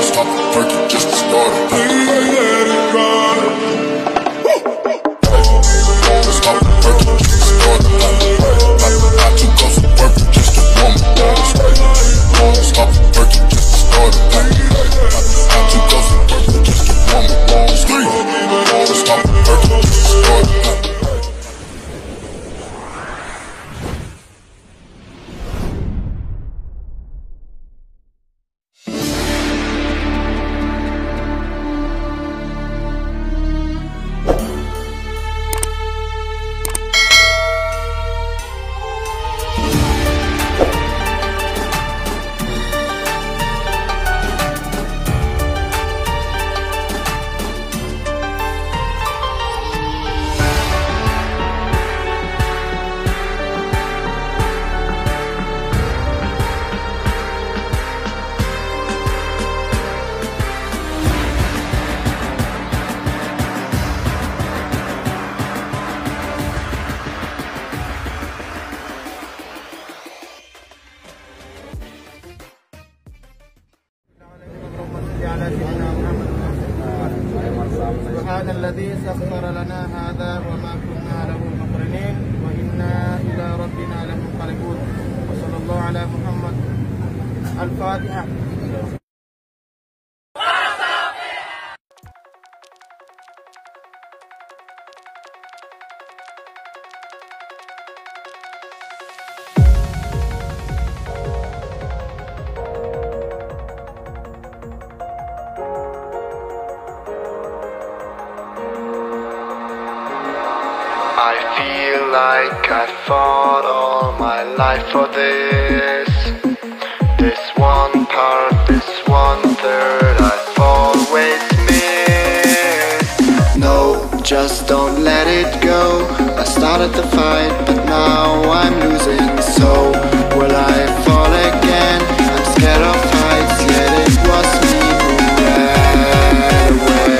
Stop the perky just to start it. Stop the perky just to start it. Not too close to work just to warm it. Stop the perky just to start it. Not too close to work just to warm it. Stop the perky just to start it. سبحان الذي سخر لنا هذا وما كنا له مقرنين وإنا إلى ربنا لمنقلبون وصلى الله على محمد. الفاتحة. I feel like I fought all my life for this. This one part, this 1/3 I've always missed. No, just don't let it go. I started the fight, but now I'm losing. So will I fall again? I'm scared of heights, yet it was me who ran away.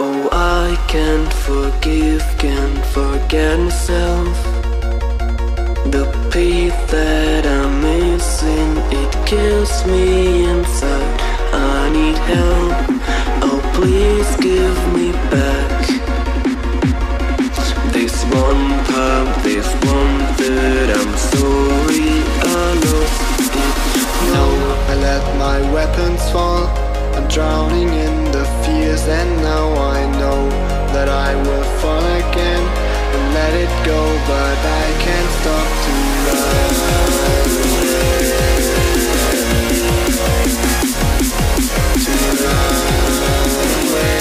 Oh, I can't forgive, can't forget myself. The peace that I'm missing, it kills me inside. I need help, oh please give me back this one part, this 1/3. I'm sorry I lost it. No, I let my weapons fall. I'm drowning in the fears, and now I know that I will fall again and let it go, but I can't stop to run away. To run away.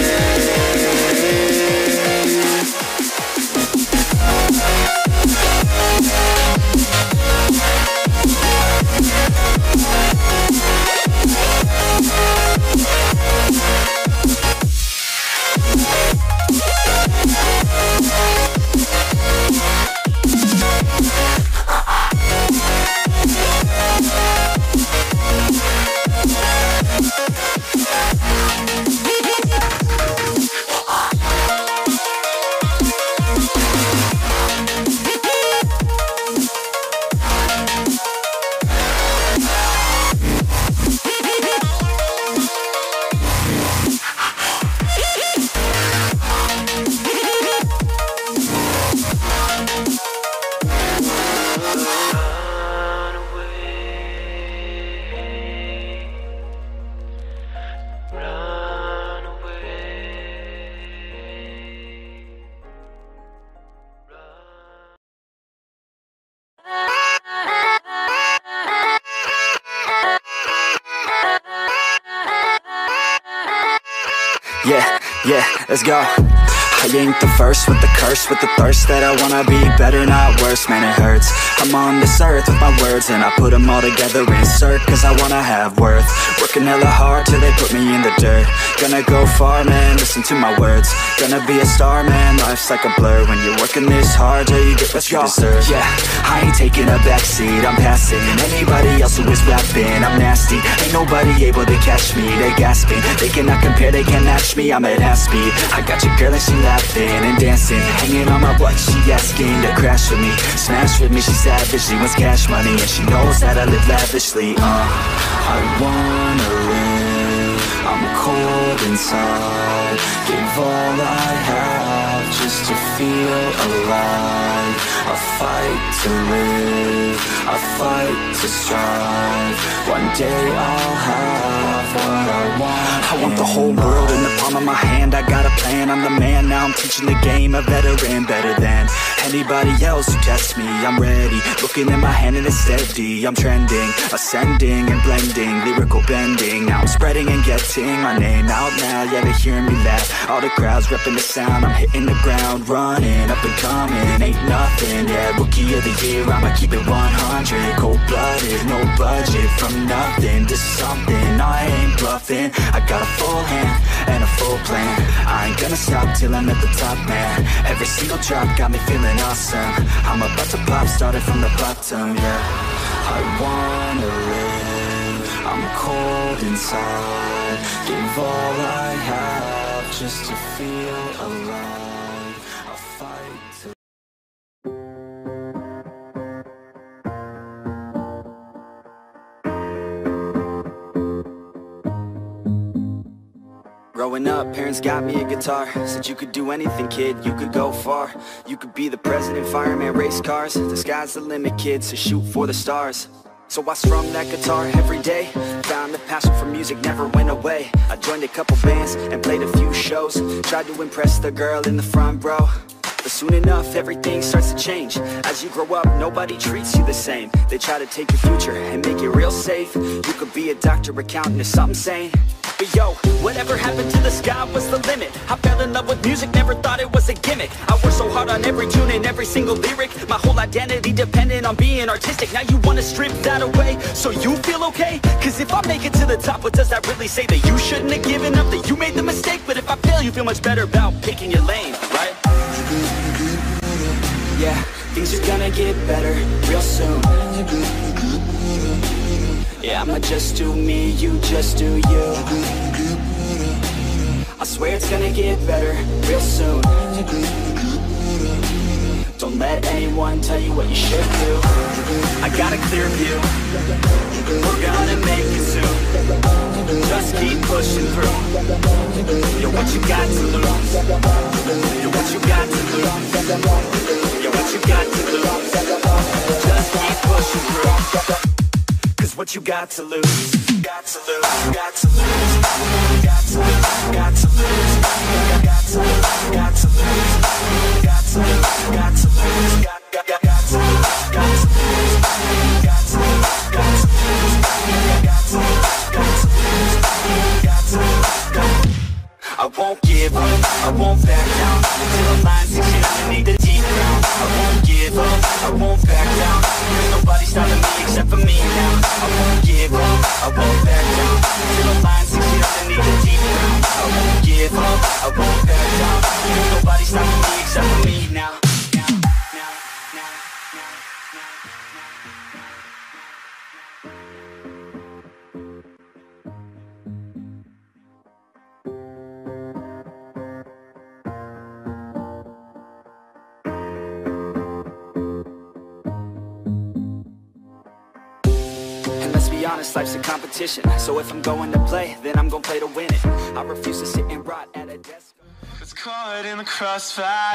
Yeah, let's go. I ain't the first with the curse, with the thirst that I wanna be better, not worse. Man, it hurts. I'm on this earth with my words, and I put them all together, insert, cause I wanna have worth. Working hella hard till they put me in the dirt. Gonna go far, man, listen to my words. Gonna be a star, man, life's like a blur. When you're working this hard till you get what you deserve. Yeah, I ain't taking a backseat, I'm passing anybody else who is rapping. I'm nasty, ain't nobody able to catch me. They gasping, they cannot compare, they can't match me. I'm at half speed, I got your girl and she laughing and dancing, hanging on my butt, she asking to crash with me, smash with me. She savage, she wants cash money, and she knows that I live lavishly. I wanna live, I'm cold inside. Give all I have just to feel alive. I fight to live, I fight to strive. One day I'll have what I want. I want the whole world in the palm of my hand. I got a plan, I'm the man. Now I'm teaching the game, a veteran, better than anybody else who tests me. I'm ready, looking in my hand and it's steady. I'm trending, ascending and blending, lyrical bending. Now I'm spreading and getting my name out now. Yeah, they hearing me laugh, all the crowds repping the sound. I'm hitting the ground, running, up and coming, ain't nothing. Yeah, rookie of the year, I'ma keep it 100. Cold-blooded, no budget, from nothing to something. I ain't bluffing, I got a full hand and a full plan. I ain't gonna stop till I'm at the top, man. Every single drop got me feeling awesome. I'm about to pop, started from the bottom, yeah. I wanna live, I'm cold inside. Give all I have just to feel alive. I'll fight to... Growing up, parents got me a guitar. Said you could do anything, kid, you could go far. You could be the president, fireman, race cars. The sky's the limit, kid, so shoot for the stars. So I strummed that guitar every day. Found the passion for music never went away. I joined a couple bands and played a few shows. Tried to impress the girl in the front row. But soon enough, everything starts to change. As you grow up, nobody treats you the same. They try to take your future and make it real safe. You could be a doctor, accountant, or something sane. But yo, whatever happened to the sky was the limit. I fell in love with music, never thought it was a gimmick. I worked so hard on every tune and every single lyric. My whole identity depended on being artistic. Now you wanna strip that away so you feel okay? Cause if I make it to the top, what does that really say? That you shouldn't have given up, that you made the mistake? But if I fail, you feel much better about picking your lane, right? Yeah, things are gonna get better real soon. Yeah, I'ma just do me, you just do you. I swear it's gonna get better real soon. Don't let anyone tell you what you should do. I got a clear view, we're gonna make it soon. Just keep pushing through. You're what you got to lose. You're what you got to lose. You're what you got to lose. Just keep pushing through. Cause what you got to lose. Got to lose. Got to lose. Got to lose. Got to lose. Got to lose. Got to lose. Got to lose. Got to lose. Got to lose. Got to lose. Got to lose. Got to lose. Got to lose. Got to lose. I won't give up, I won't back down until the line's succeed underneath the deep ground. I won't give up, I won't back down. There's nobody stopping me except for me now. I won't give up, I won't back down until the line's succeed underneath the deep ground. I won't give up, I won't back down. There's nobody stopping me except for me now. Honest, life's a competition. So if I'm going to play, then I'm gonna play to win it. I refuse to sit and rot at a desk. It's caught in the crossfire.